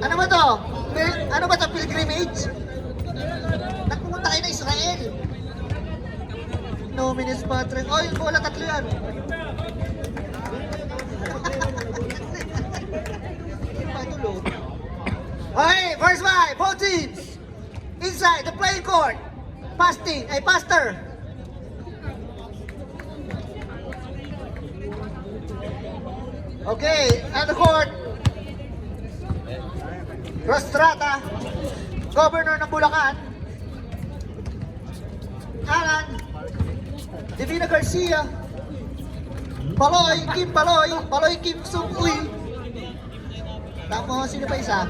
Ano ba to? Ano ba to? Pilgrimage? Nagpumunta kayo na Israel. Nominis Patrick. Oh, yung bola, tatlo yan. Okay, first five, both teams. Inside the playing court. Pastor. Okay, and the court. Rostrata, Governor ng Bulacan. Alan, Divina Garcia, Baloy Kim Sung Uy. Tapos, sino pa isa?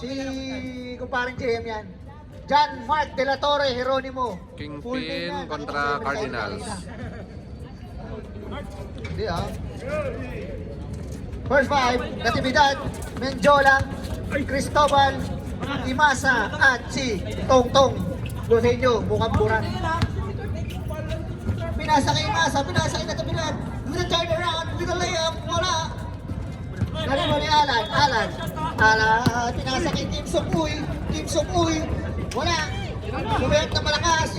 Si kumparing JM yan. John Mark De La Torre, Jeronimo. Kingpin kontra Cardinals. Hindi First five, Natividad, Menjola, Cristobal, Imasa, at si Tongtong. Lusenyo, mukhang buran. Pinasa kay Imasa, pinasa kay Natividad. With a turnaround, with a layup, wala. Galing mo ni Alan, pinasa kay Kim Sung Uy, wala. Sumayot na malakas.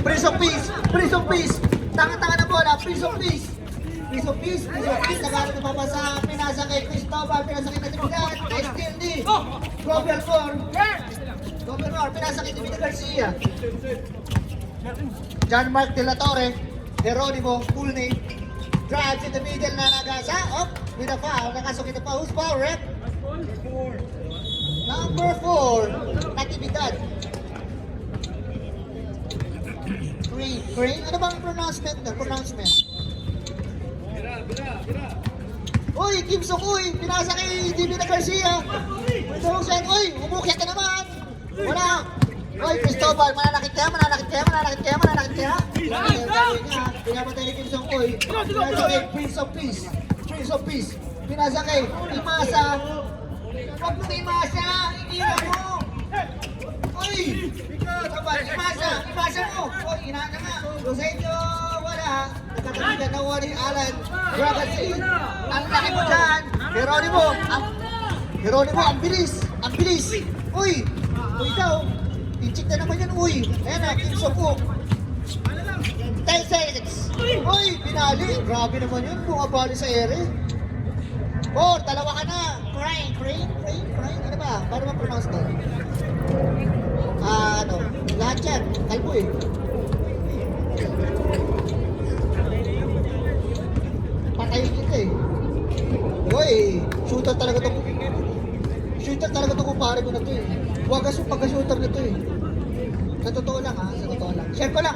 Prince of Peace. Tanga-tanga na bola, Prince of Peace. Nagano na papasa, pinasa kay Cristobal, pinasa kay Natividad, STLD. Governor, pinasa kay Divina Garcia. John Mark De La Torre, Jeronimo, full name. Drives in the middle na nagasa, with a foul, nakasukit na pa, who's foul, rep? Number 4, Natividad. Green? Ano bang pronouncement? Uy, Kim Sung Uy, pinasa kay Divina Garcia. Uy, umukyat ka naman. Wala. Uy, Cristobal, mananakit ka. Pinamatay ni Kim Sung Uy. Pinasa kay Prince of Peace. Pinasa kay Imasa. Huwag mo Imasa, iniwan mo. Uy, Imasa mo. Uy, inaana nga. Lusenyo, wala. Nakatabigan na wala ni Alan. Bragasi. Ang laki mo dyan. Jeronimo, ang bilis. Uy daw. I-check na naman yan, uy. Ayan na, Kim Sung Uy. 10 seconds. Uy, pinali. Grabe naman yun. Bumabali sa ere. 4, dalawa ka na. Crane. Ano ba? Paano ba pronounce to? Lahat yan. Kalbo eh. Patayin kita eh. Uy, shooter talaga to kumpare mo na to eh. Wagas yung pagka-shooter na to eh. Sa totoo lang. Share ko lang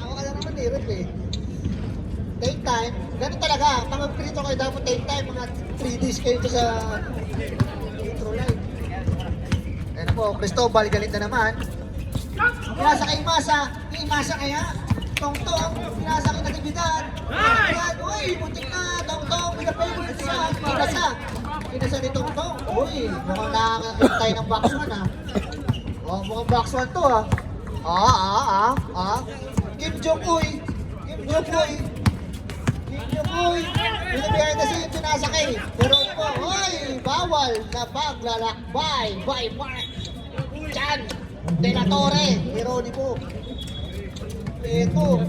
Ako ka lang naman rep eh. Take time. Ganun talaga. Pag mag-prito kayo dapat take time. Mga 3 days kayo ito sa intro live. Ayan po, Cristobal galit na naman. Pinasa kay Imasa kaya. Tongtong, pinasa kay Natividad. Uy, putik na. Tongtong, pinapayos siya. Pinasa ni Tongtong. Uy, mukhang nakakintay ng box 1 mukhang box 1 to Kim Jong Uy. Behind the scene, pinasa kay Jeronimo. Uy, bawal na paglalakbay by Mark Chan De La Torre, Jeronimo. Ito.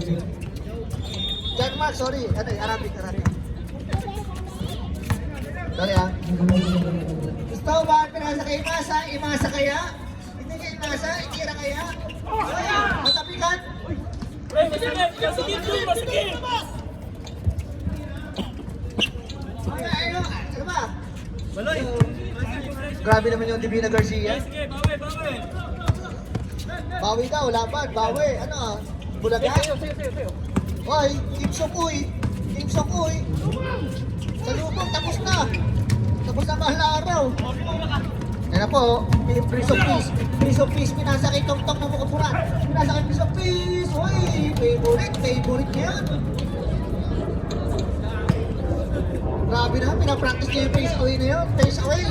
John Mark, sorry. Arabic. Sorry Cristobal, pinasa kay Imasa kaya? Hindi kay Imasa, Ikira kaya? Matapikan? Masigit! Ano ba? Baloy! Grabe naman yung Divina Garcia. Sige, bawi! Bawi daw, laban, bawi. Bulaga? Hoy, Kim Sung Uy. Sa lubong, tapos na mahal na araw. Yan na po, Prince of Peace, pinasa kay Tongtong na mukapuran. Pinasa kay Prince of Peace. Hoy, favorite niya yan. Grabe na, pinapractice niya yung face away na yun. Face away.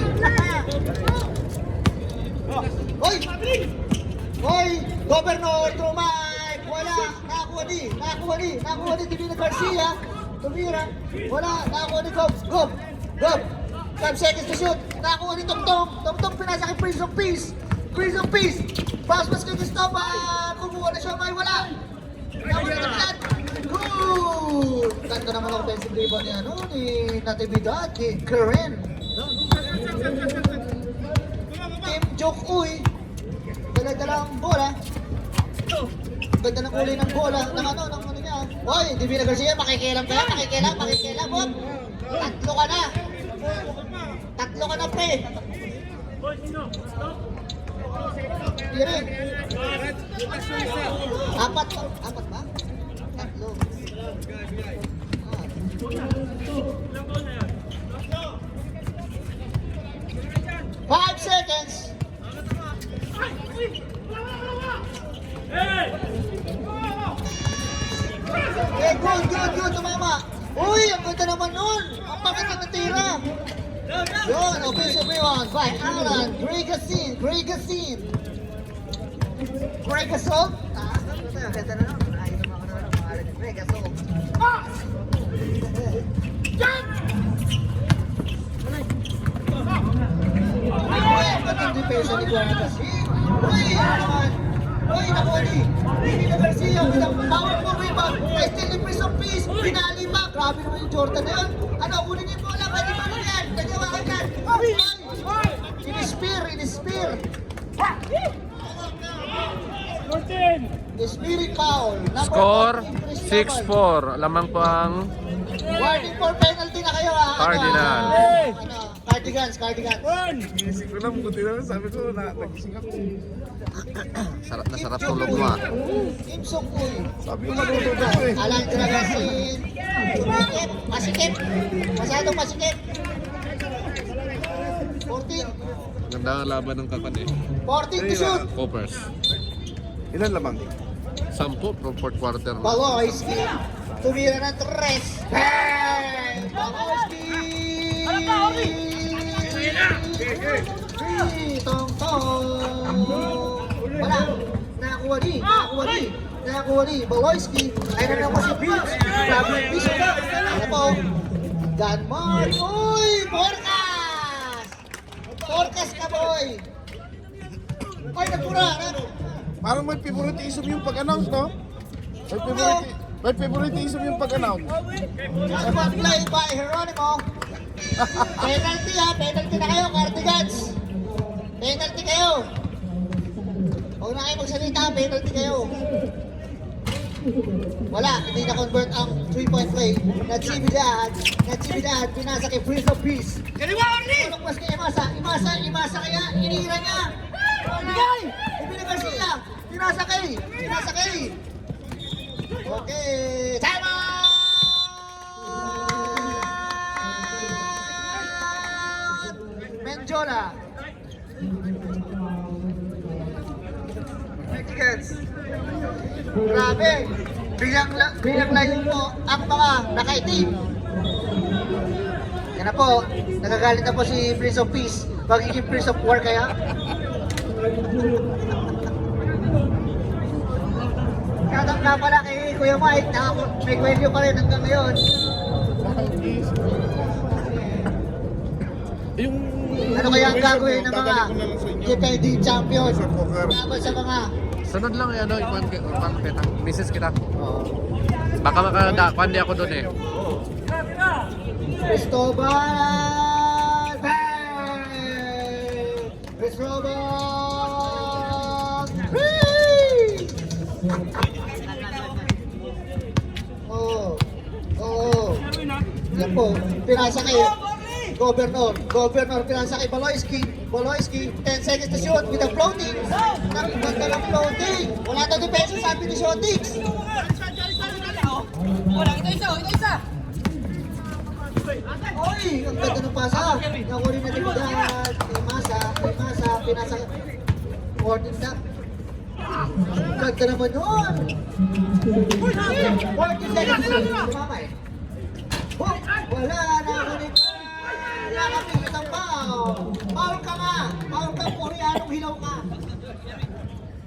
Hoy! Governor, through Mike, wala, nakakuha ni Divina Garcia, tumira, wala, nakakuha ni Gob, 5 seconds to shoot, nakakuha ni Tongtong pinasa kay Prince of Peace, pass kay Cristobal, kumuha na siya, may wala, nakakuha na Natividad, good, ganda naman ang offensive rebound ni Natividad, ni Karen, Team Joke Uy, dala-dala ang bola. Ganda ng kulay ng bola. Ng ano niya. Hoy, Divina Garcia, makikialam ka? Makikialam, Bob. Tatlo ka na, pre. Irin. Apat ba? Tatlo. 5 seconds. Good, tumama. Uy, ang ganda naman nun. Ang pangit na tira. Yun, offensive rebound by Alan Gregasin. Gregasol? Ganda na nun. Ayun naman ako naman ang pangalan ni Gregasol. Uy, ang ganda ng depensa ni Gregasin. Uy, ano naman. Uy, nakuli! Divina Garcia with a powerful rebound. Ay, still in Prince of Peace. Pinali pa. Grabe naman yung Jordan na yun. Ano, kunin niyo yung bola. Pwede ba lang yan? Nagawa ka yan. In-spear. Spirit foul. Score 6-4. Lamang po ang Warning for penalty na kayo ha. Cardinal. Cardigans. Ginising ko lang, buti naman sabi ko na nagising ako. sarap na sarap tulog mo ah. Team Sungkuy. Sabi ko matutulog ako eh. Alan Gragasin. Masikip. Masyadong masikip. 14. Ganda ang laban ng kakan eh. 14 to shoot. Coppers. Ilan lamang? 10 from fourth quarter. Baloyski. Tumira ng 3. Hey! Baloyski! Tong. Wala. Nakakuha ni. Baloyski. Ay na naman si Vince. Grabe yung piso na. Ano po? Ganmar. Uy! Porkas ka, boy! Ay, nagpura. Parang may favoritism yung pag-announce, no? May favoritism yung pag-announce. Just one play by Geronimo. Penalty ha, penalty na kayo, Cardigans. Penalty kayo. Huwag na kayo magsalita, penalty kayo. Wala, hindi na-convert ang 3-point play. Natividad, pinasa kay Prince of Peace. Tulog mas kay Imasa kaya, inira niya. Bigay! Divina Garcia, pinasa kay. Okay, time out! Menjola. Mexicans. Grabe. Bilang layo po ang mga nakaitim. Yan na po. Nagagalit na po si Prince of Peace. Magiging Prince of War kaya? Shoutout nga pala kay Kuya Mike na may kwento pa rin hanggang ngayon. Ano kaya ang gagawin ng mga defending champion laban sa mga Sunod lang yan, no? Ikuan kita. Misis kita. Baka makakakwan di ako doon eh. Cristobal! Yan po, pinasa kay Governor, pinasa kay Baloyski, 10 seconds to shoot with a floating. Nakibanda ng floating. Wala na depensa, sabi ni Shotix. Oy, ang ganda ng pasa. Nakuli na Natividad. Imasa, pinasa 14 tap. Ang ganda naman nun. 14 seconds. Tumama eh. Boom! Wala na kunin. Wala ka pinitang foul. Foul ka nga. Foul ka, Koreanong hilaw ka.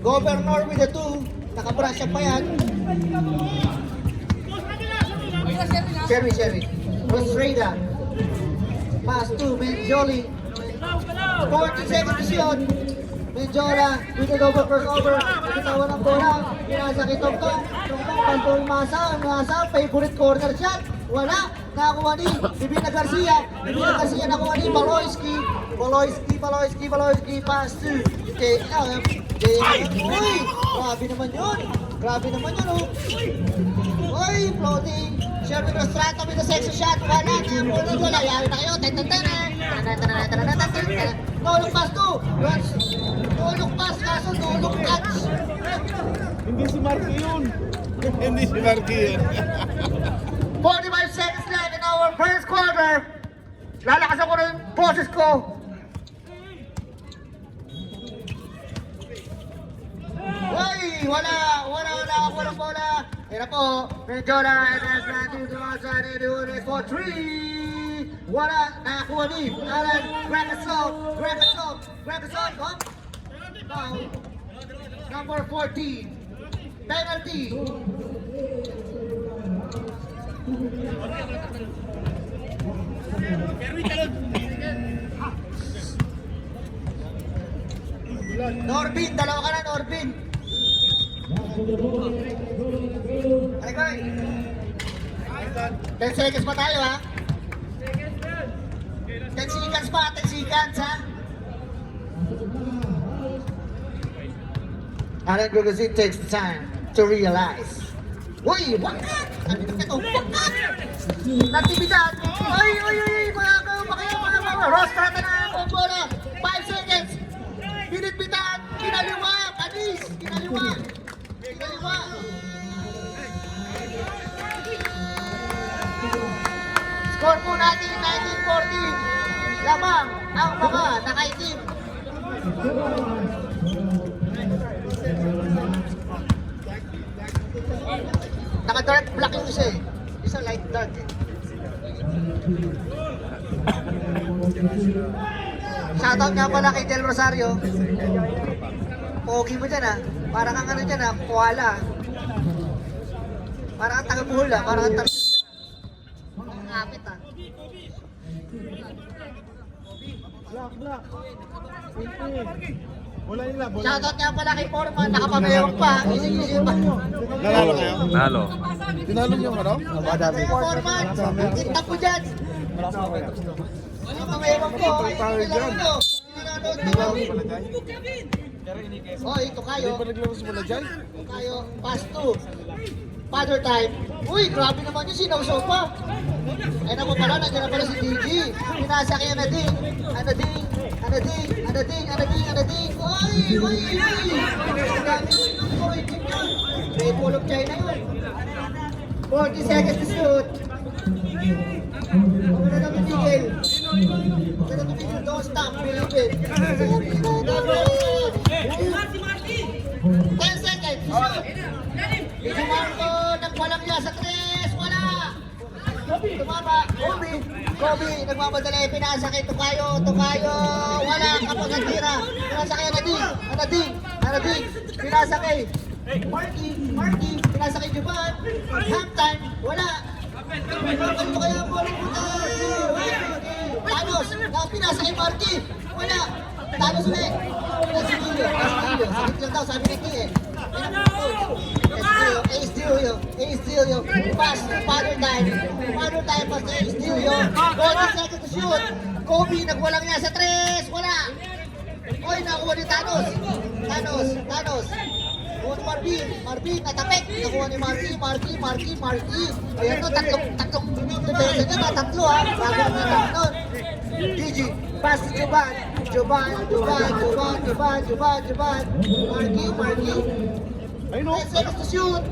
Governor with the 2. Nakabrasya pa yan. Cherry. Rostrada. Pass to Menjoli. 40 seconds yun. Menjola with the double crossover. Nakitawan ng bola. Pinasa kay Tongtong. Tongtong pantol masa. Favorite corner shot. Wala. Nakakuha ni Divina Garcia. Divina Garcia nakuha ni Baloyski. Baloyski. Pass to JM. Uy! Grabe naman yun. Oh. Uy, floating. Sherwin Rostrato with the sexy shot. Wala. Wala. Yari na kayo. Tulong pass to. Tulong pass kaso tulong catch. Hindi si Marky yun. Hindi si Marky yun. 45 seconds left in our first quarter. Lalakasan ko na yung boses ko. Uy! Walang bola. Yan na po. Menjola and as Matthew Dumasan and Unes for 3. Wala. Nakakuha ni Alan Grakasov. Oh. Now, number 14. Penalty. Norbin, dalawa ka na, Norbin. Ay, 10 seconds pa tayo, ha? 10 seconds, ha? Alan Gugazin takes the time to realize. Uy, wakat! Ano ito? Wakat! Natividad! Uy! Mga Rostrata na ang bola! 5 seconds! Binitbitan! Kinaliwa! Panis! Kinaliwa! Score po natin 19-14. Lamang ang mga nakaitim. Naka-dark black yung isa eh. Isa light dark eh. Shoutout nga pala kay Del Rosario. Pogi mo dyan ah. Parang kang ano dyan ah, koala. Parang kang taga-buhol ah. Parang kang taga-buhol dyan ah. Ang kapit ah. Black. Wala nila. Shoutout nga pala kay Foreman. Nakapamayawag pa. Isip-isip pa. Nanalo kayo? Nalo. Tinalo niyo ano? Kay Foreman. Tintak ko dyan. Nakapamayawag ko. Ay, nilaro nyo. Oh, ito kayo. Hindi pa naglaro si Malajay? Tayo, pass to. Father time. Uy, grabe naman yun, sinawsaw pa. Ay naman pala, nandiyan na pala si DG. Pinasa kay Anading. Anading. Uy. Ang dami yung origin yun. May Ball of China yun. 40 seconds to shoot. Huwag na tumigil. Don't stop, believe it. 10 seconds. Dito Marco, nagwalang niya sa 3. Wala. Tumama. Kobe, nagmamadali. Pinasa kay Tukayo. Wala. Kapag ang tira. Pinasa kay Anading. Pinasa kay Marky. pinasa kay Juban. Halftime, wala. Ano kaya mo rin puta? Thanos, pinasa kay Marky. Wala. Thanos ulit. Asidilio. Sakit lang daw, sabi ni Ki eh. Ace-Dilio. Pass, father time. Father time, pass to Ace-Dilio. 40 seconds to shoot. Kobe, nagwalang niya sa 3. Wala. Oy, nakuha ni Thanos. Thanos. Nakuha ni Marvin, natapik. Nakuha ni Marky. Ayan no, tatlong depensa niya, tatlo ha. Bago na natin nun. Gigi, pass to Juban. Marky. 10 seconds to shoot.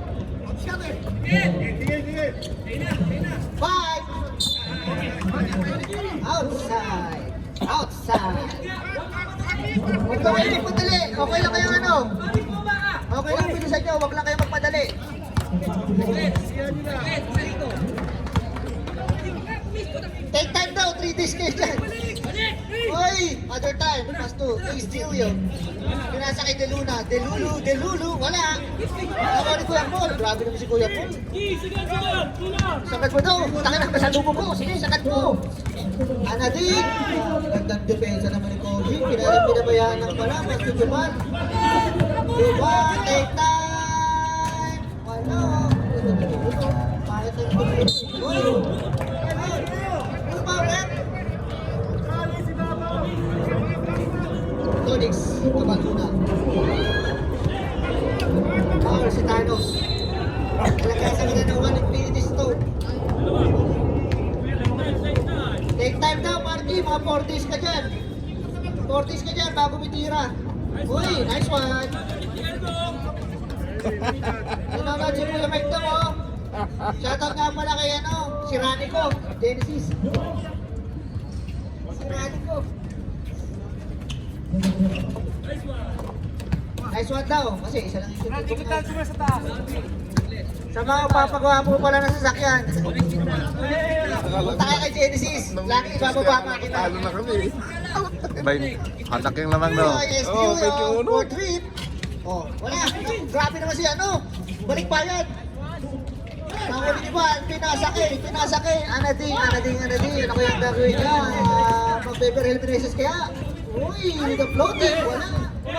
5. Outside. Huwag lang kayo magpadali. Okay lang kayo ano? Okay lang bilisan nyo. Huwag lang kayo magpadali. Take time daw. 3 days kayo dyan. Uy! Other time. Pass to Ace-Dilio. Pinasa kay Deluna. Delulu. Wala. Ako ni Kuya Paul. Grabe naman si Kuya Paul. Sakat mo daw. Takin ang kasalubong ko. Sige, sakat mo. Anadin. Gandang depensa naman ni Kobe. Pinabayaan ng pala. Mas to Juban. Take time. Wala. Bakit ang depensa? Uy! Ano ba, Rep? Tonix, Kabaluna. Power si Thanos. Nagkasa ka na ng 1 minutes to. Take time daw, Marky. Mga 40s ka dyan. 40s ka dyan bago mitira. Uy, nice one. Sinunod si Kuya Mike daw, oh. Shoutout nga pala kay si Ranico, Genesis. Si Ranico. Nice one daw, kasi isa lang yung sa mga papagawa po pala ng sasakyan. Punta kayo kay Genesis, lagi ibababa kita. Talo na kami. Hatak yung lamang daw. For trip. Oh, wala. Grabe naman si balik bayad. Nakuli ni Juban, pinasake. Anading. Ano kaya ang gagawin niya? Mag-paper eliminations kaya? Uy, the floating, wala. 6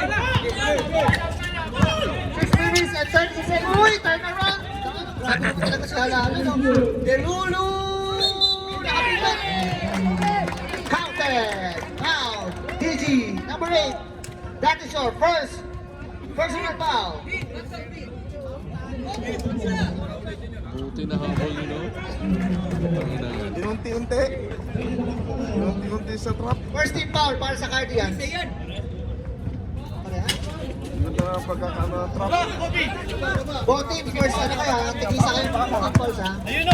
minutes and 30 seconds. Uy, turn around. Grabe talaga si Halala, no? Delulu! Nakapitan! Counted! Now, DG, number 8. That is your first personal foul. Buti na habol yun, no? Unti-unti sa trap. First team foul para sa Guardians. Ganda na pagkaka-trap. Both teams first kaya, tigisa kayo baka mga fouls ha. Ayun.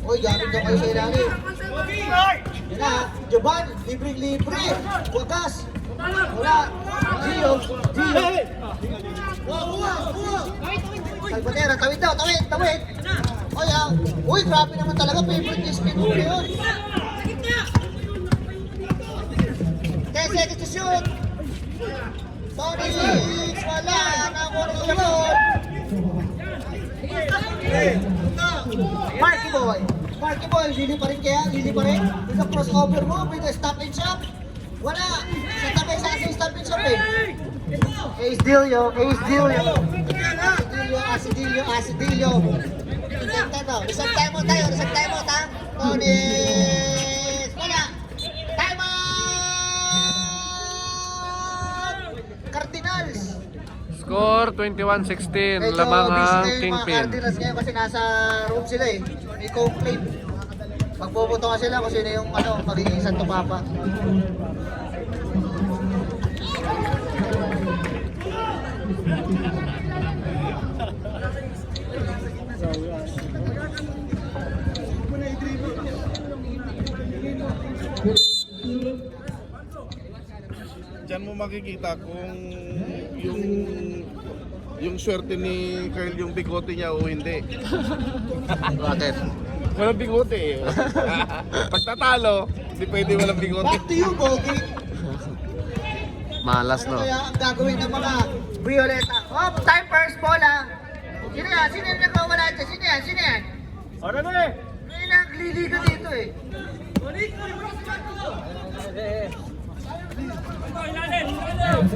Uy, gamit daw kayo sa ilalim. Yan na, Juban, libre. Wagas. Wala. Gio. Salvatera, tawid daw. Uy, grabe naman talaga. Favorite ni spin move yun. 10 seconds to shoot. Tony Hicks, wala. Nakuha ng shoot. Marky Boy, lili pa rin. Yung sa crossover mo, with the stop and shop. Wala. Sa tabi sa asin stop and shop eh. Ace-Dilio. Asidilio. Reset time mo tayo. Tony. Wala. Time out! Cardinals. Score 21-16. Lamang ang Kingpin. Cardinals ngayon kasi nasa room sila eh. May conclave. Magboboto ka sila kung sino yung magiging Santo Papa. Diyan mo makikita kung yung swerte ni Kyle yung bigote niya o hindi. Bakit? Walang bigote eh. Pag tatalo, hindi pwede walang bigote. Back to you, Gogi. Malas, Ano no? kaya ang gagawin ng mga Violeta? Oh, time first bola. Sino yan? Sino yung nagwawala dyan? Sino yan? Sino yan? Ano na eh? May nagliliga dito eh.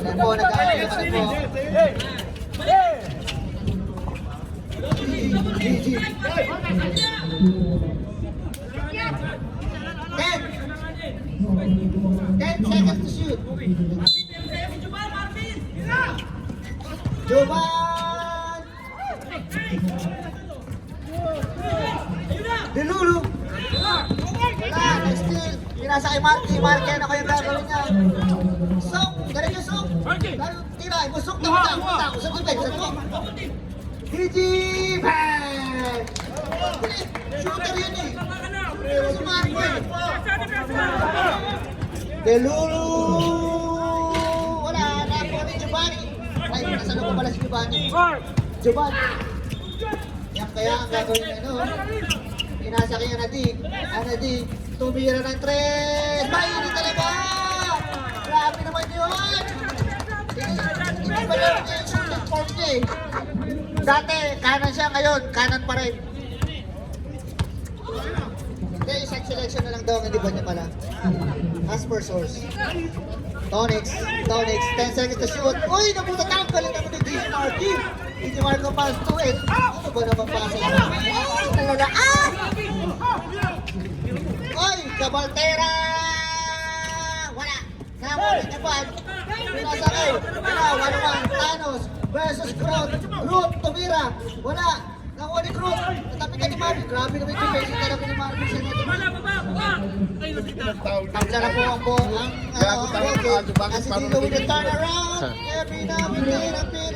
Ano po, nag-aalis ano po? GG. 10 seconds to shoot. Jovan! Delulu! Wala, next steal. Pinasa kay Marky. Marky, ano kayong gagawin niya? Sok! Diretso sok! Tira, musok na utang. Sa tubig, sa tubig. GG! Bang! Shooter yun eh. Shooter si Marky. Delulu! Wala, nakuha ni Giovanni. Ay, nasa loob pala si Giovanni. Giovanni. Yan kaya ang gagawin niya, no? Pinasa kay Anadi. Tumira ng 3. Mainit talaga! Grabe naman yun! Hindi pa lang niya yung shooting form niya eh. Dati, kanan siya ngayon. Kanan pa rin. Hindi, isang selection na lang daw ang hindi ba niya pala. As per source. Tonix, 10 seconds to shoot. Uy, nabuta tayo. Galing naman ni DJ Marky. DJ Marco pass to it. Ano ba naman pasa niya? Ay, talaga. Ah! Uy, Cabaltera! Wala. Nakulit na ba? Pinasakay. Wala. Thanos versus Groot. Groot, tumira. Wala. Nakuha ni Groot. Natapit ka ni Marvin. Grabe naman yung defensive talaga ni Marvin. Tabla na po ang Kasi dito with the turnaround. Every now and then a bit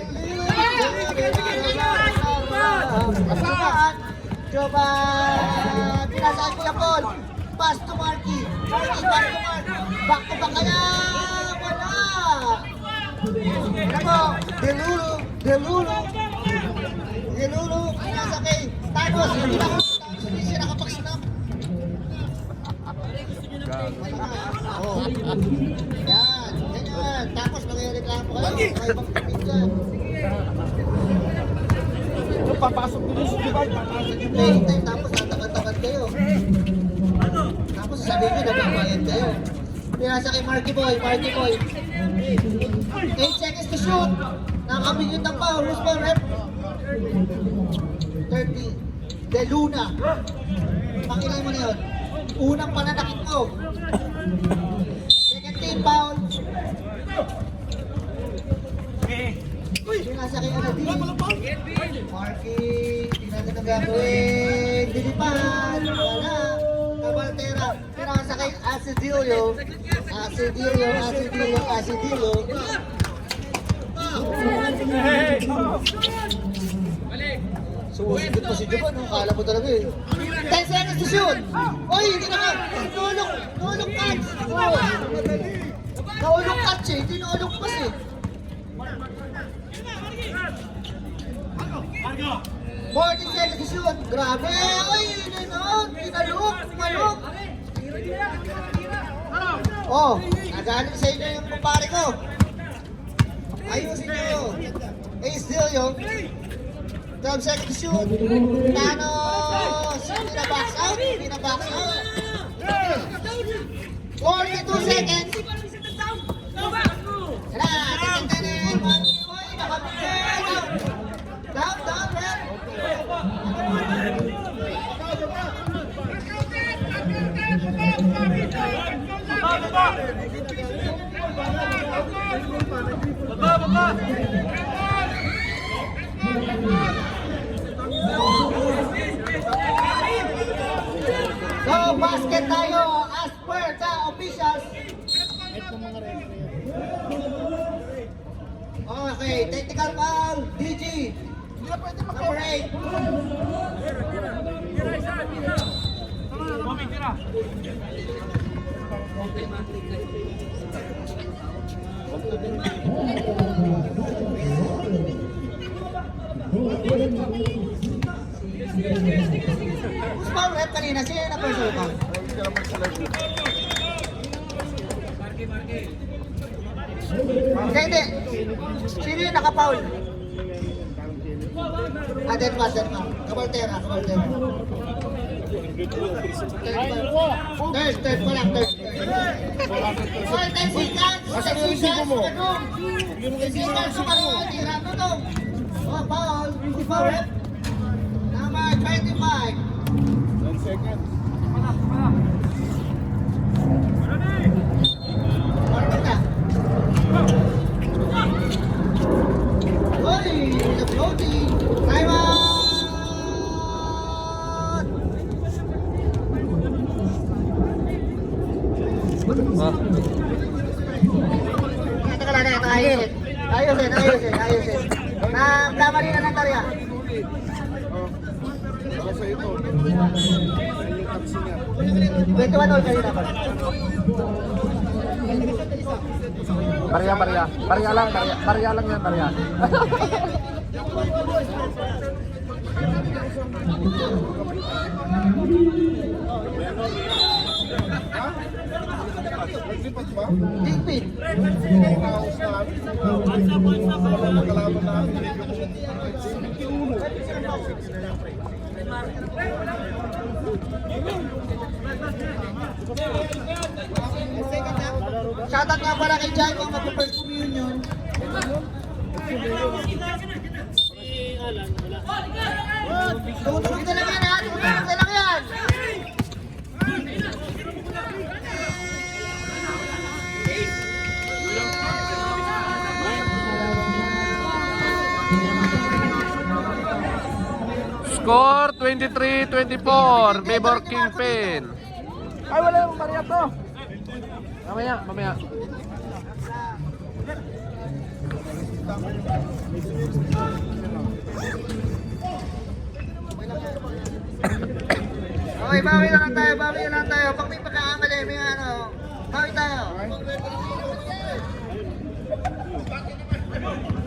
Jovan! Pinasaan ko yung ball. Pass to Marky. Back to back kaya. Wala. Ano po? Delulu. Pinasa kay Thanos. Hindi siya nakapag-snap. Oh. Yan. Tapos magreklamo kayo. May ibang kapityan. Papasok din si Dubai. Tapos tatakad kayo. Tapos sasabihin nyo, nabibigyan kayo. Pinasa kay Marky Boy. 8 seconds to shoot. Nakakabigyan ng foul. Who's foul, rep? 30. De Luna. Pakilay mo na yun. Unang pananakit mo. Second team foul. Pinasa kay Anadi. Marky, tingnan na gagawin. Dilipan. Wala. Cabaltera. Pinasa kay Acidillo. Sumusindot pa si Jovan, no? Kala mo talaga eh. 10 seconds to shoot! Oy, hindi na ka! Naulog catch! Naulog catch eh, hindi naulog pass eh. 40 seconds to shoot! Grabe! Oy, tinalog! Malog! Oh, nagaling sa inyo yung kumpare ko. Ayusin nyo. Ace deal yung 12 seconds to shoot. Thanos! Hindi na box out. 42 seconds. Tara, tatanin. Uy, nakapagod. Down, man. So, basket tayo as per the officials. Okay, technical foul, DG. Number 8. Who's foul rep kanina? Sino yung na-personal foul? Hindi. Sino yung naka-foul? Denmark. Kabaltera. Third pa lang. Oh, 10 seconds. 10 seconds. mo? 10 seconds. Sumaroon. Tira mo to. Oh, foul. Foul. Number 25. 10 seconds. Uy, the floating. Time out. Ah. Teka lang, ayusin. Namali na ng tarya. Para sa ito. Yung taxi niya. 21 all kayo dapat. Barya lang yan, barya. Naglipat ba? Digpin. House namin. Walang magkalaban namin. Shoutout nga pala kay Jan yung mag-first communion. Tutulog na lang yan ha, tutulog na lang yan. Score 23-24, favor Kingpin. Ay, wala yung barya to. Mamaya. Okay, bawi na lang tayo. Pag may pagkakamali, may ano, bawi tayo.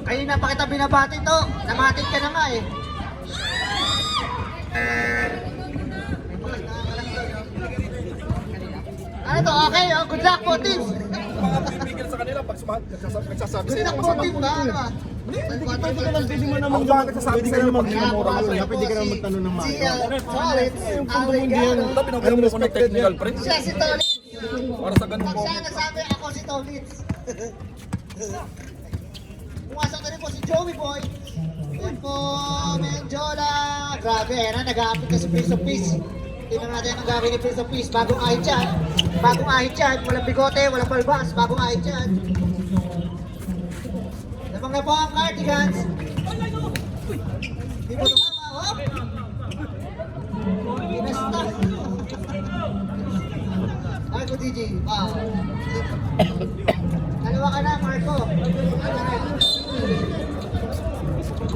Kanina pa kita binabati to, namatit ka na nga eh. Ano to? Okay, oh, good luck po, teams. Mga bibigil sa kanila pag nagsasabi Good sa'yo. luck po, team. Ba? Ano ba? Pwede mo naman Ang ba nagsasabi sa'yo pag pwede ka naman magtanong ng mga. Solid, Allegado. Ayaw mo ng technical pre. Siya si Tolitz. Para sa ganun Pag mo. siya nagsabi, ako si Tolitz. Pumasok na rin po si Joey Boy. Yan po, Menjola. Grabe, nag-aapit ka si Prince of Peace. Tingnan natin ang gagawin ni Prince of Peace. Bagong ahit yan. Walang bigote, walang balbas. Bagong ahit yan. Lamang na po ang Cardigans. Di mo tumama, hop! Pinasta. Marco DJ. Wow. Dalawa ka na, Marco.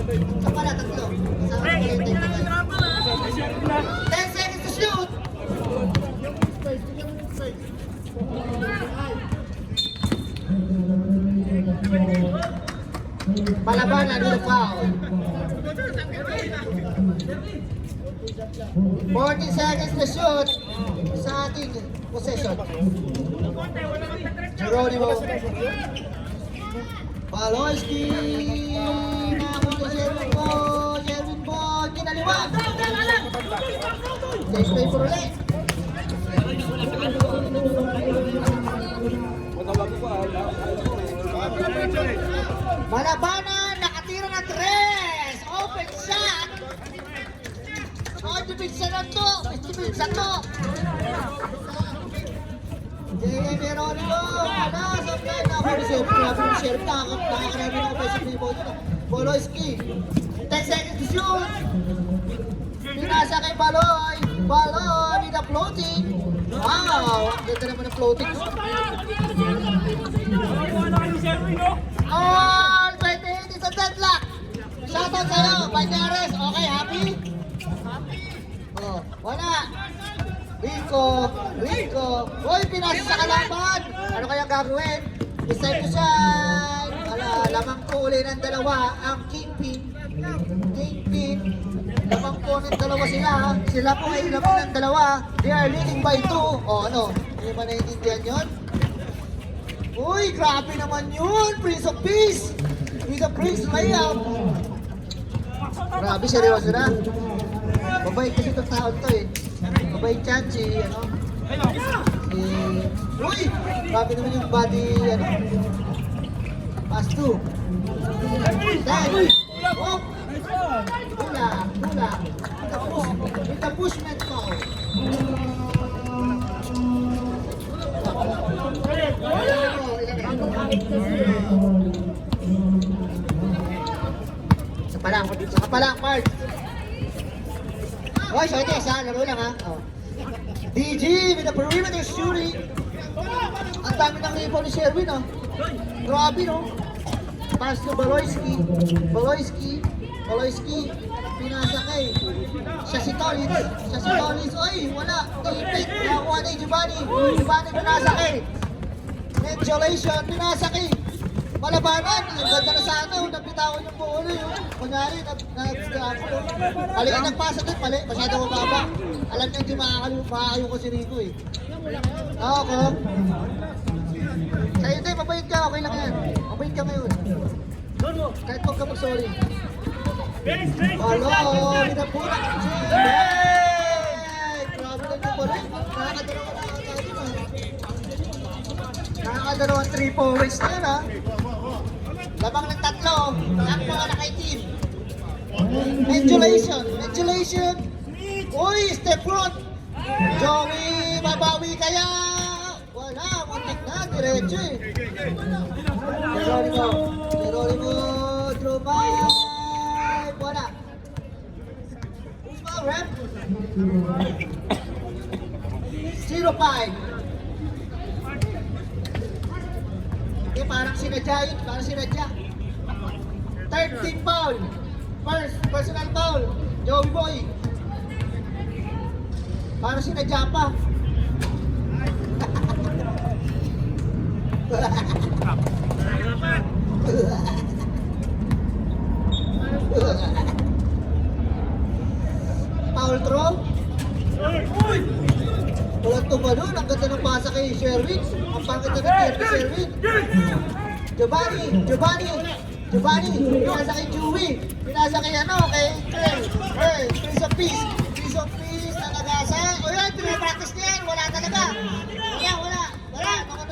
Isa pala, tatlo. Isa ka na yung technical. 10 seconds to shoot. Palabanan with a foul. 40 seconds to shoot sa ating possession. Geronimo. Paloyski. Nakakunti Sherwin po. Kinaliwag. Next play for ulit. Malabanan, nakatira ng 3. Open shot. Dipinsa na to. J.M. Geronimo. Supply na ako. Sheriff nakakarami na ako pa sa people dito. Poloyski. 10 seconds to shoot. Pinasa kay Baloy with a floating. Wow, ang ganda naman ng floating. All 28 is a deadlock. Shoutout sa'yo, Banyares. Okay, happy? Oh, wala. Rico. Uy, pinasa sa kalaban. Ano kaya gagawin? Decide to shine. Lamang po uli ng dalawa ang Kingpin. Lamang po ng dalawa sila. Sila po ay lamang ng dalawa. They are leading by 2. O ano? Hindi ba naiintindihan yun? Uy, grabe naman yun! Prince of Peace! Prince of Peace, layup! Grabe, seryoso na. Mabait kasi itong taon to eh. Mabait yan si, ano? Si... Uy! Grabe naman yung body, ano? Pass 2. Then, oh! Hula, hula. With the pushment ko. Sa palang, Mark. Oy, so ito, sa laro lang ha. Oh. DG with the perimeter shooting. Ang dami ng rebound ni Sherwin, oh. Grabe, no? Pass to Baloyski. Baloyski. Pinasakay. Siya si Tolis. Oy, wala. Tipit. Nakakuha na yung Giovanni. Giovanni pinasakay. Ventilation. Pinasakay. Malabanan. Ang ganda na sana. Nagbitawan yung buo na yun. Kunyari, mali ang nagpasa doon. Mali. Masyadong mababa. Alam niya hindi makakayo ko si Rico eh. Okay. Sa'yo tayo, mabait ka. Okay lang yan. Mabait ka ngayon. Kahit huwag ka mag-sorry. Hello! Minapunan ng Jay! Grabe na ito pala. Nakakadalawang 3-4 ways na yun ha. Labang ng tatlo. Ang mga naka-team. Ventilation. Uy, step front. Joey, mabawi kaya. Wala, muntik na. Diretso eh. Geronimo, draw by. Wala. Who's my rep? 0-5. Okay, parang sinadya yun. Parang sinadya. 13 foul. First, personal foul. Joey Boy. Parang sinadya pa. Foul throw. Walang tumalon. Ang ganda ng pasa kay Sherwin. Ang pangit na kay Sherwin. Giovanni. Pinasa kay Chewy. Pinasa kay ano, kay Clay. Prince of Peace. Nagasa. O yan, pinapractice niya yan. Wala talaga. Wala. Mga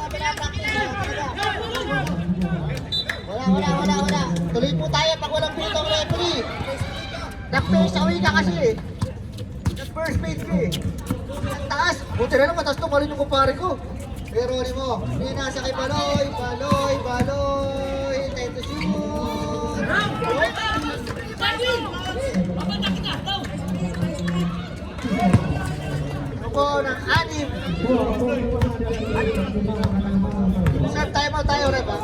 pinapractice niya talaga. Wala. Tuloy po tayo pag walang bitong referee. Nag-first away ka kasi eh. Nag-first page ka eh. Ang taas. Buti na lang mataas to. Malin yung kumpare ko. Geronimo. Nasa kay Baloy. Time to shoot. Ako ng 6. Sir, tayo, Reb ha?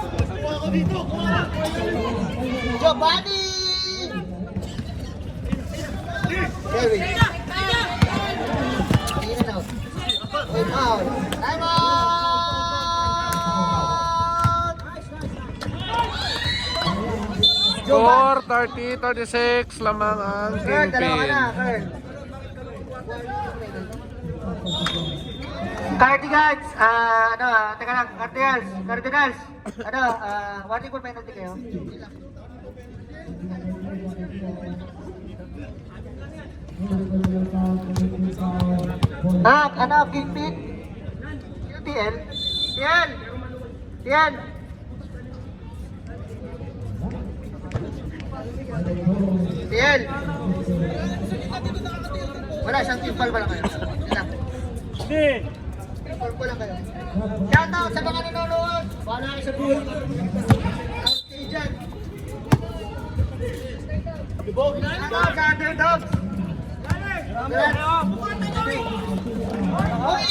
Giovanni! Sherwin. In and out. Wait, foul. Time out! Score 30-36 lamang ang Kurt, dalawa ka Kingpin. na, Kurt. Cardinals, teka lang, Cardinals, one equal penalty kayo. Kingpin? Sino TL? TL! Wala, isang team ball pala kayo. Ilang? Team ball lang kayo. Shout out sa mga nanonood. Bahala kayo sa buhay. Out kayo dyan. Shout out sa underdogs. Hoy!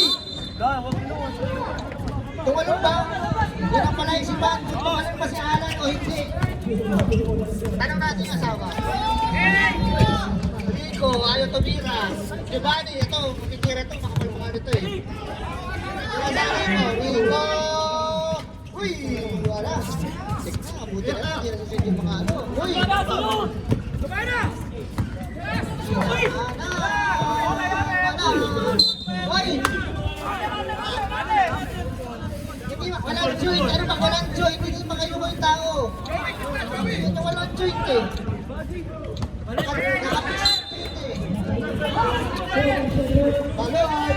Tumalong ba? Yan ang pala isipan. Tumalong ba si Alan o hindi? Tanong natin yung asawa. Rico, ayaw tumira. Giovanni, ito, matitira ito, makapalpungan ito eh. Rico! Uy! Wala. Tignan, buti na lang, hindi nasusunod yung mga ano. Uy! Uy! Hindi, wala walang joint. Ano bang walang joint? Hindi pa kayo yung tao. Ito walang joint eh. Nakapis eh. Baloy!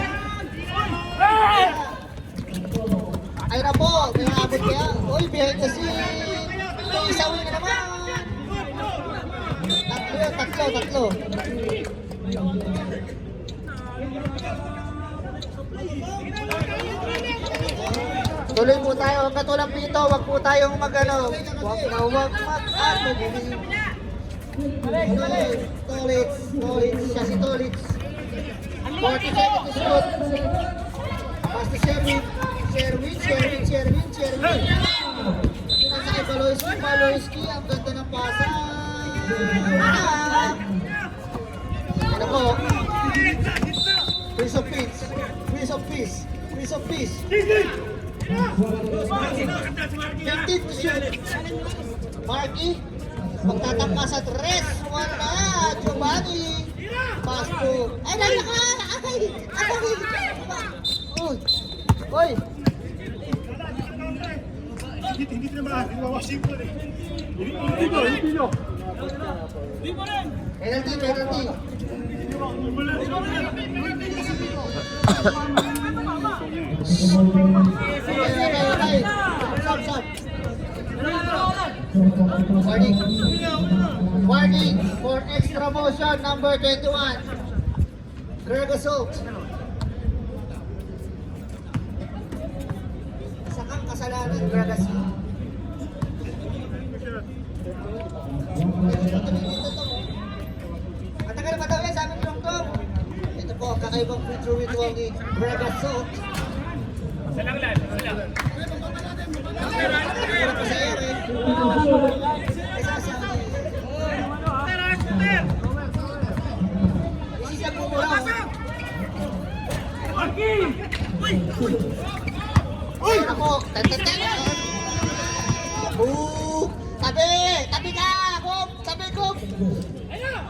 Ay na po, may nakabot kaya. Uy, behind the scene. May isawin na naman. Tatlo. Tuloy po tayo, hanggat walang pito, wag po tayong mag-ano. Wag mag-ano. Tolits, siya si Tolits. 40 seconds to shoot. Pass to Sherwin. Pinasa kay Baloyski, ang ganda ng pasa. Ano po? Prince of Peace. 15 to shoot. Marky, magtatangka sa 3. Wala, Giovanni. Pass to. Ay, nalaka! Uy! Hindi na mawashing ko eh. Penalty. Okay. Stop. Warning for extra motion number 21. Greg Assault. Sakang kasalanan, Greg Assault. Matagal pa daw yan, sabi ni Dong. Ito po, kakaibang free throw ritual ni Greg Assault. Hirap pa sa Eric. Isisiyag mo mula. Uy! Ako! Tenten! Tabi ka! Tabi ko!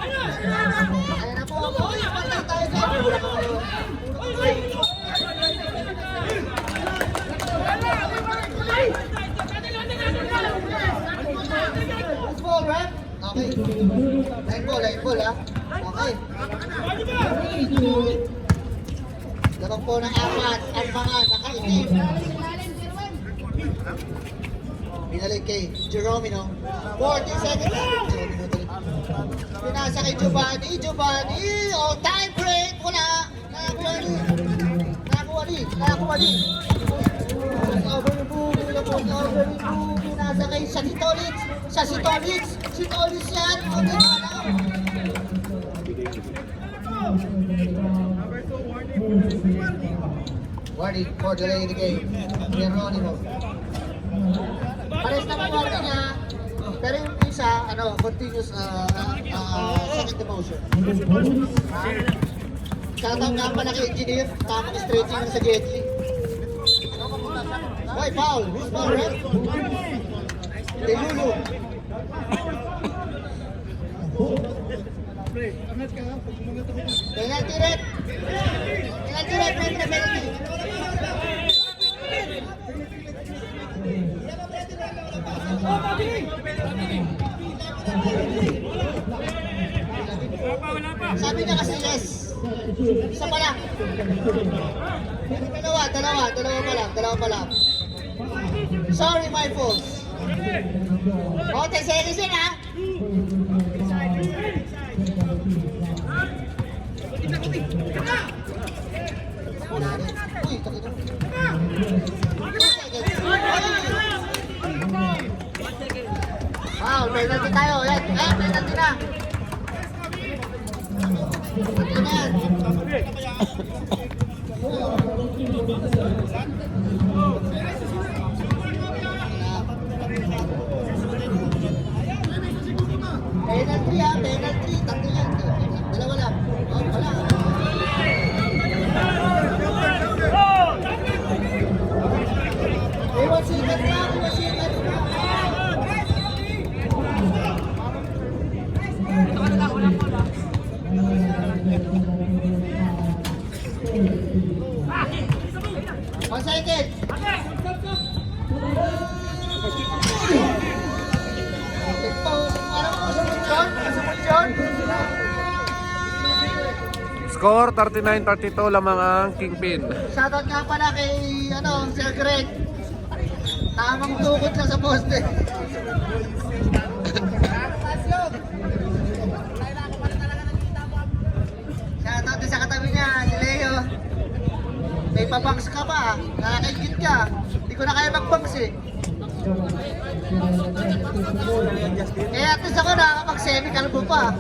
Ayan na po! Uy! Pantang tayo dyan! Let's ball, right? Okay. Line ball ha? Okay. Labang po ng apat, Armangan, nakaitim. Binalik kay Jeromino. 40 seconds. Pinasa kay Giovanni. All time break. Wala. Nakakuha ni. Over the boom. Pinasa kay Si Tolits yan. Okay, warning for delay in the game. Geronimo. Pares naman warning niya. Pero yung isa, continuous second demotion. Shoutout nga pala kay Engineer. Tamang stretching lang sa Jetli. Hoy, foul. Who's foul, right? Kay Lulu. Penalty red. Penalty. Sabi niya kasi yes. Isa pa lang. Dalawa pa lang. Sorry, my fault. O, 10 seconds yun ha. Uy, takita mo. 2 seconds. Wow, penalty tayo. Penalty na. Penalty. Tatlo yan. Dalawa lang. Wala. Iwan sikat na. Score 39-32 lamang ang Kingpin. Shoutout nga pala kay, Sir Greg. Tamang tukot lang sa poste. Shoutout din sa katabi niya, si Leo. May pabangs ka pa, nakakaigit ka. Hindi ko na kaya magbangs eh. Kaya at least ako nakakapag-semi-calbo pa.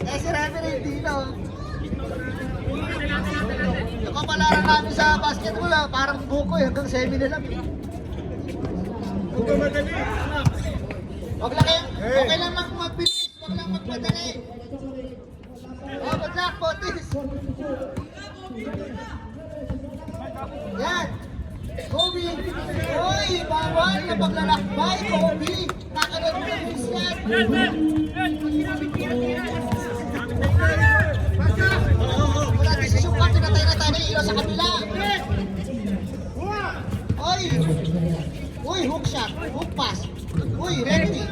Eh si Reverend Dino. Yung kapalaran namin sa basketball parang buko hanggang semi na lang. Wag lang okay lang magbilis, wag lang magmadali. Oh, good luck, Botis. Yan. Kobe. Uy, bawal na paglalakbay, Kobe. Kakalot mo ng isyan. Wala desisyon ka, pinatay na tayo ng ilo sa kabila. Uy. Uy, hook shot. Hook pass. Uy, ready.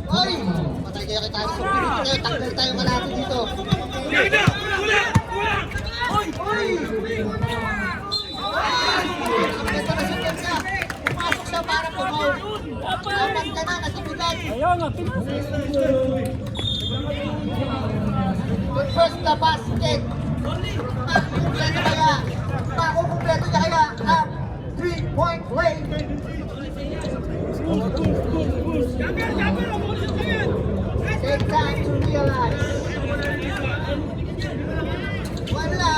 Uy. Patay kayo kay tayo. Kayo, tanggal tayo kalahati dito. Uy. Uy. Ito na si Kenza. Pumasok siya para pumaw. Laban ka na, natibigan. First the basket. Makukumpleto kaya. Makukumpleto niya kaya ang 3-point play. Take time to realize. Wala.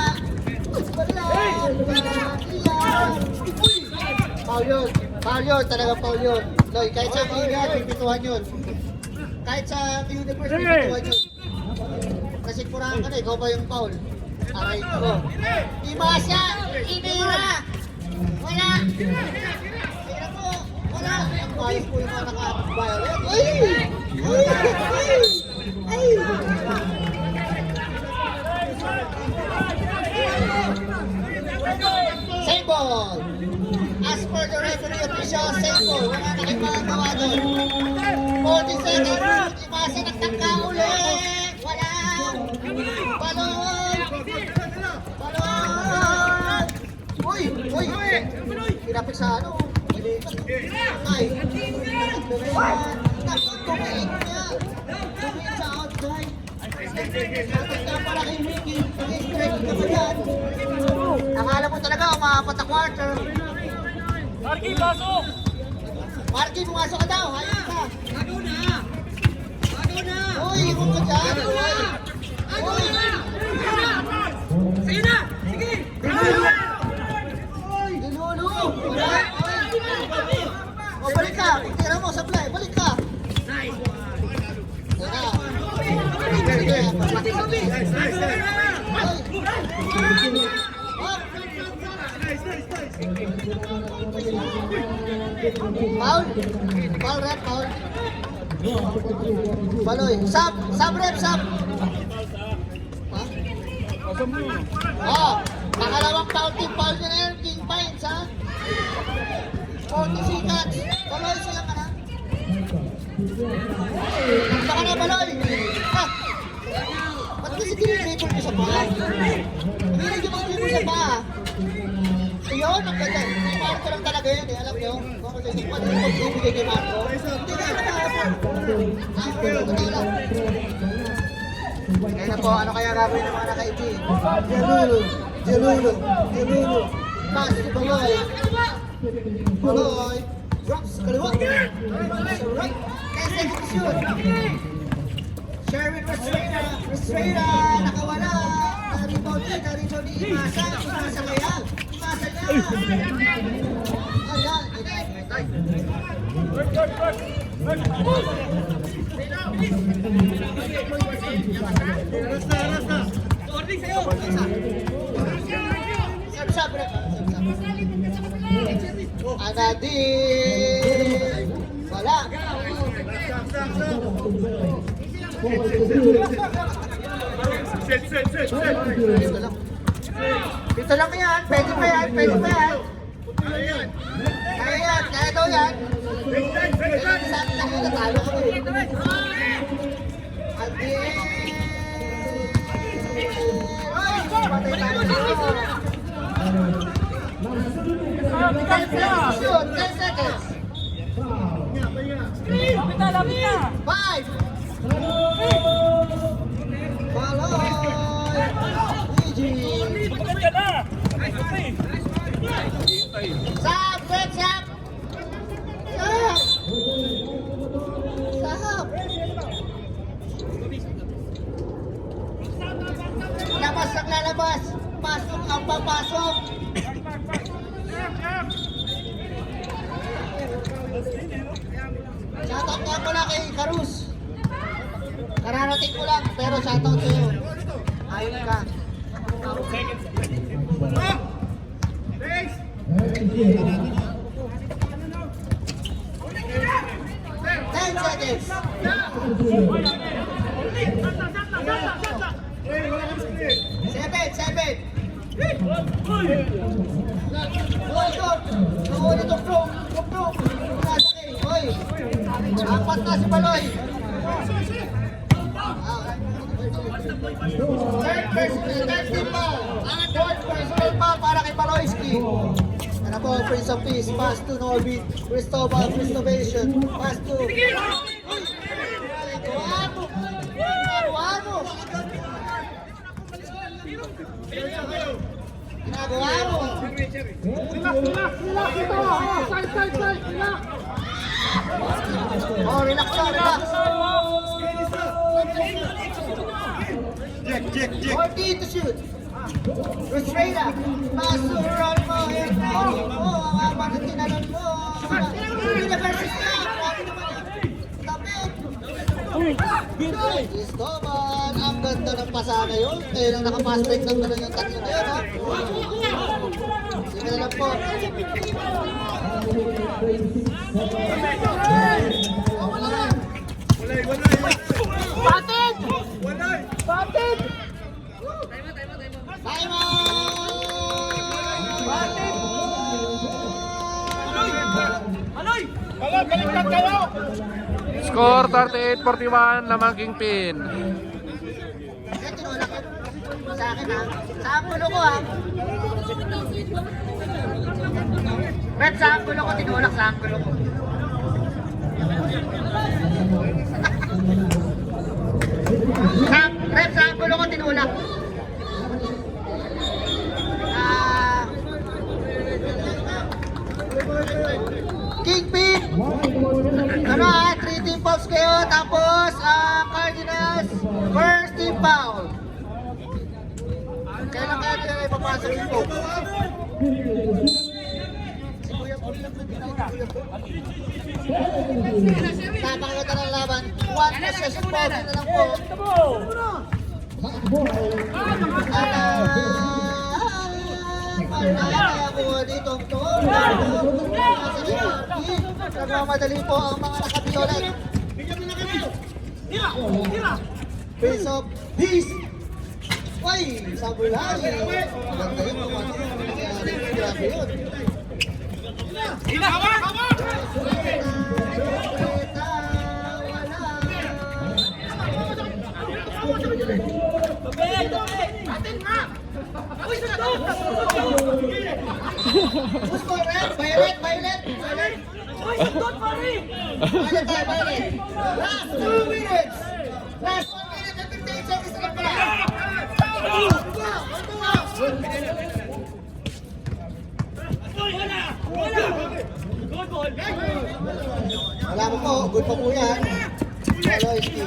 Foul yun, talaga foul yun. Loy, kahit sa Liga, pipituhan yun. Kahit sa Universe, pipituhan yun. Nasikmurahan ka na, ikaw ba yung foul? Aray ko. Imasa! Inira! Wala! Tingnan mo! Wala! Ang bias po yung mga naka-violet. Ay! Ay! Ay! Same ball! As per the referee official, same ball. Wala na kayong magagawa doon. 40 seconds. Imasa nagtangka ulit. Wala. Balon. Balon. Uy. Uy. Pinapit sa ano. Ay. Tumiin niya. Tumiin sa outside. Natanda pala kay Mickey. Nag-strike ka ba yan? Akala mo talaga umaapat na quarter. Marky, pasok! Marky, pumasok ka daw. Hayop ka. Bago na! Bago na! Uy, ikot ka dyan. Uy. Uy. Sige na! Sige! Dilulu. Wala. O, balik ka. Tira mo, supply. Balik ka. Nice! Tira. Sige. Foul. Foul, rep, foul. Baloy. Sub, rep, sub. Ha? Oh, nakalawang foul team foul nyo na yun, King Pines, ha? 40 seconds. Baloy, sila ka na. Baka na, Baloy. Ha? Ba't kasi dinidribble ko sa paa? Hindi nyo mag-dribble sa paa. Ayun, ang ganda. Kay Marco lang talaga yan eh. Alam nyo? Kung ako sa'yo, paano yung magbibigay kay Marco? Hindi ka naman nakapon. Totoo lang. Kaya na po, ano kaya gagawin ng mga naka-IG? Dialulo. Pass to Baloy. Baloy. Drops, kaliwa. Sa right. Kaya execution. Sherwin Restrada, nakawala. Na-rebound ni Imasa. Imasa kaya. Imasa niya. Ayan. Ording sa'yo! Sab-sab, rep. Anadin. Wala. Dito lang yan. Pwede pa yan. Kaya yan. Kaya daw yan. Kaya sabi na natalo kami. Shoot, 10 seconds. 5. Baloy. Eugene. Sab, red sab. Sab. Sab. Labas ang lalabas. Pasok ang papasok. Shoutout nga pala kay Karus. Kararating ko lang, pero shoutout sa'yo. Ayun ka. 10 seconds. 7. Ulit ang pro. Hoy. Apat na si Baloy. Third team foul. Fourth personal foul para kay Baloyski. Ano po, Prince of Peace. Pass to Norbit. Cristobal, Cristobation. Pass to... Ginagawa mo. Oh, relax lang, relax. 14 to shoot. Restraining. Pass to Ronmo. Oh, ang mga tinanong mo. University na. Grabe naman yan. Tapit. Cristobal. Ang ganda ng pasa ngayon. Eh, nang nakapass break ng gano'n yung tatlo na yun, ha? Sige na lang po. Time Score 38-41 lamang Kingpin. Kasi tinulak yun sa akin, ha? Sa anggulo ko, ha? Red, sa anggulo ko, tinulak sa anggulo ko. Red, sa anggulo ko, tinulak. Kingpin! Ano ha? 3 team fouls kayo, tapos Cardinals, first team foul. Kailan kaya nila na ipapasok yung foul? Napakaganda ng laban. 1 possession foul na lang po. Nakakuha dito ang tool. Nagmamadali po ang mga nakabiolet. Face of peace. Uy, sabulay. Maganda yun. Grabe yun. Gusto red, violet. Violet tayo, violet. Last 2 minutes. Last 1 minute and 15 seconds na pala. Wala mo po, good pa po yan. Baloyski.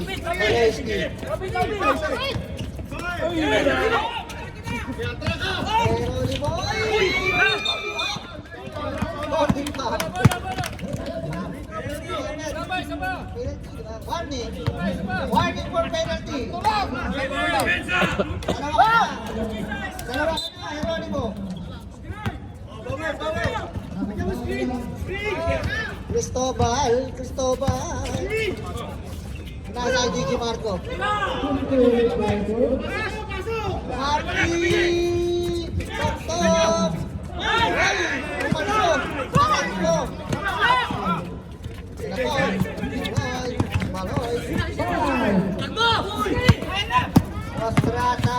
Warning for penalty. Dalawa na, Jeronimo. Cristobal. Nasa Gigi Marco. Marky! Top! Ay! Pumasok! Arango! Baloy! Rostrata!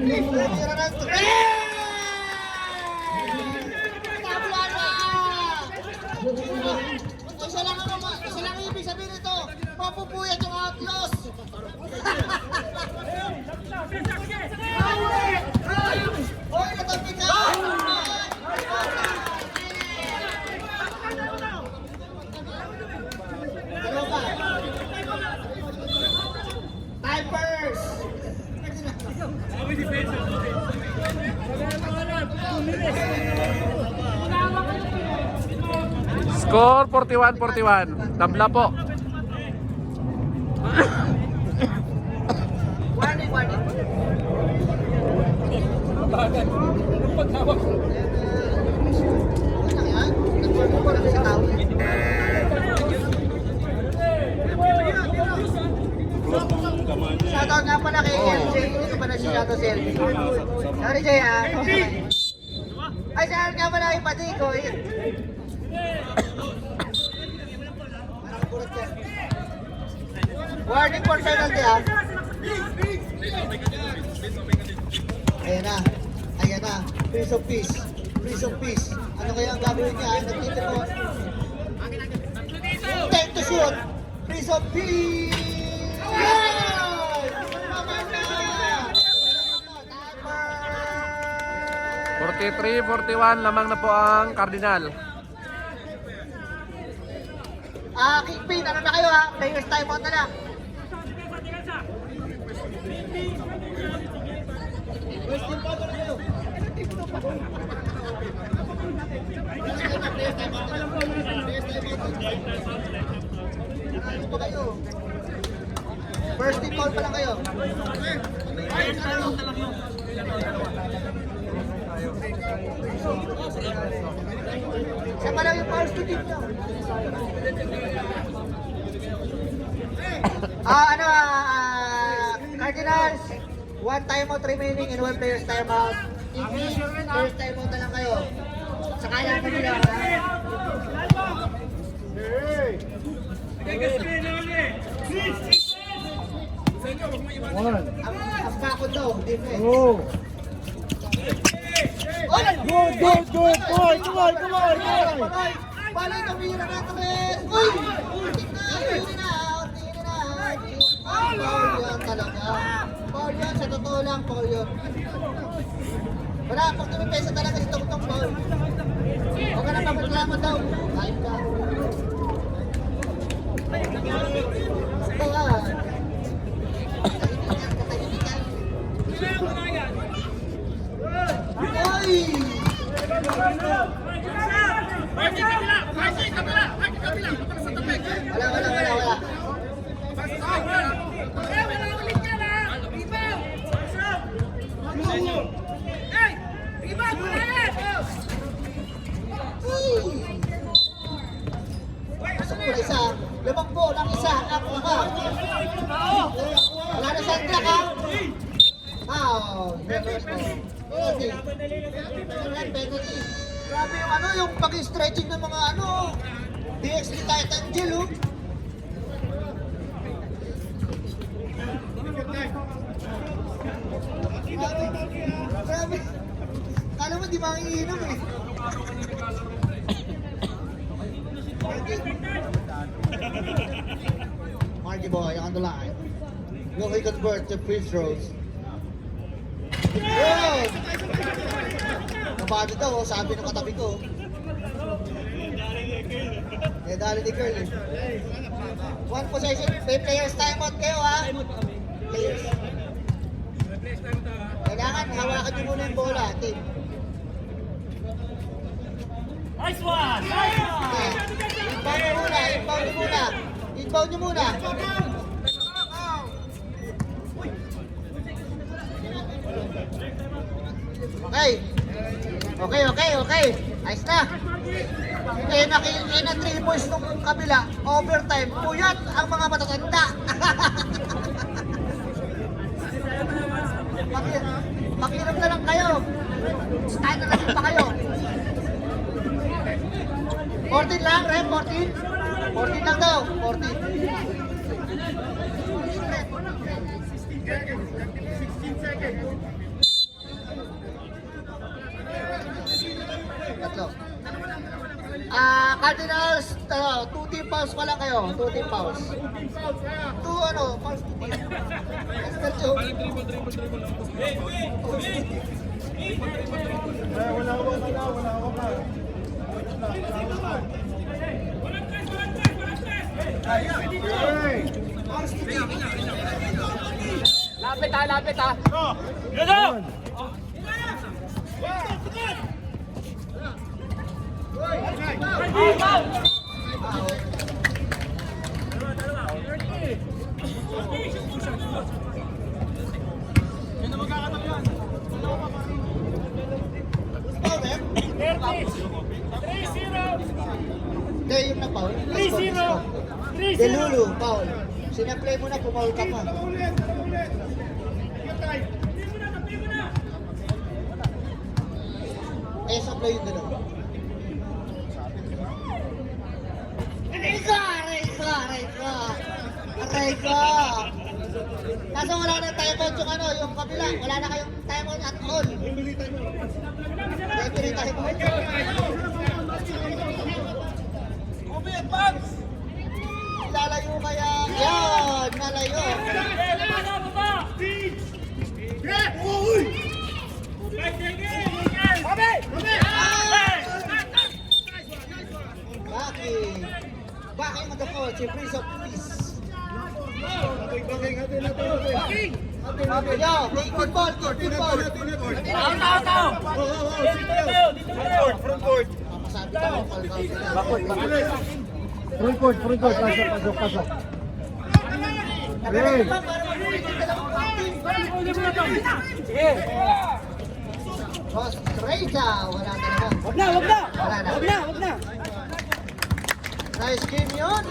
Tumira ng 3! Tabla na! Isa lang ang ibig sabihin nito. Mapupuyat yung outlaws. Hoy, natabi ka! Ano ba? Typers! Score 41-41. Tabla po. Warning, warning. Ano yan? Nag-warning ko lang sa tao. Shoutout nga pala kay LJ. Hindi ko pa nag-shoutout si LJ. Sorry, Jay, ah. Ay, shoutout nga pala kay Pati ko. Warning for penalty, ah. Ayan na. Ayan na. Piece of peace. Piece of peace. Ano kaya ang gagawin niya? Nagtitipon. Time to shoot. Piece of peace. Yes! Naman na! Timer! 43-41. Lamang na po ang Cardinal. Kingpin, ano na kayo ha? Players time out na lang. Ano ba kayo? First team foul pa lang kayo. Siya pa lang yung first team nyo. Cardinals, one timeout remaining and one player's timeout. English, player's timeout na lang kayo. Saka lang kami lang. Ang bakod daw, defense. Oh. Good. Come on. Balay tumira na tres. Uy! Ulti na. Foul yan talaga. Foul yan, sa totoo lang, foul yun. Wala, pag tumipesa talaga si Tong foul. Huwag ka na papaklaman daw. Kain ka. Ito nga. Katahimikan. Uy! Wala. Pasok po isa. Lamang po ng isa. Ako ha. Wala na Sandra ka. Penalty. Grabe yung yung pag-stretching ng mga DX ni Titangel, oh. Grabe. Kala mo di makiinom eh. Marky boy on the line. Will he convert to free throws? Good! Kabado daw, sabi ng katabi ko. Dali ni Girl eh. One possession, may players timeout kayo ha. Players. Kailangan hawakan nyo muna yung bola, team. Nice one! Okay. Inbound nyo muna. Okay. Ayos na. Na 3 points nung kabila. Overtime. Puyat ang mga matatanda. Makiram na lang kayo. Stand na lang pa kayo. 14 lang, Rem, 14. 14 lang daw, 14. Cardinals, 2 team fouls pa lang kayo. 2 team fouls. 2 fouls to team. Mr. Joe. Lapit ha. Yun! Foul, eh? 3-0! Hindi, yung na-foul. 3-0! Delulu, foul. Sinaplay mo na, pumaul ka pa. Eh, saplay yung dalawa. Aray ka! Kaso wala na timeout yung yung kabila. Wala na kayong timeout at all. Referee timeout. Lalayo kaya. Yan! Nalayo. Baki mo the coach, yung Prince of Peace. Yo, take good ball, take good ball. Masabi ka mo, Front court, pasok. Nagaling pa para mag-ulit yung dalawang team. Boss, Reza, wala na naman. Wag na. Wala na. Nice game yun.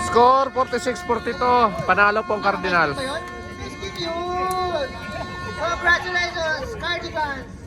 Score 46-42. Panalo po ang Cardinals. Nice game yun. Congratulations, Cardinals.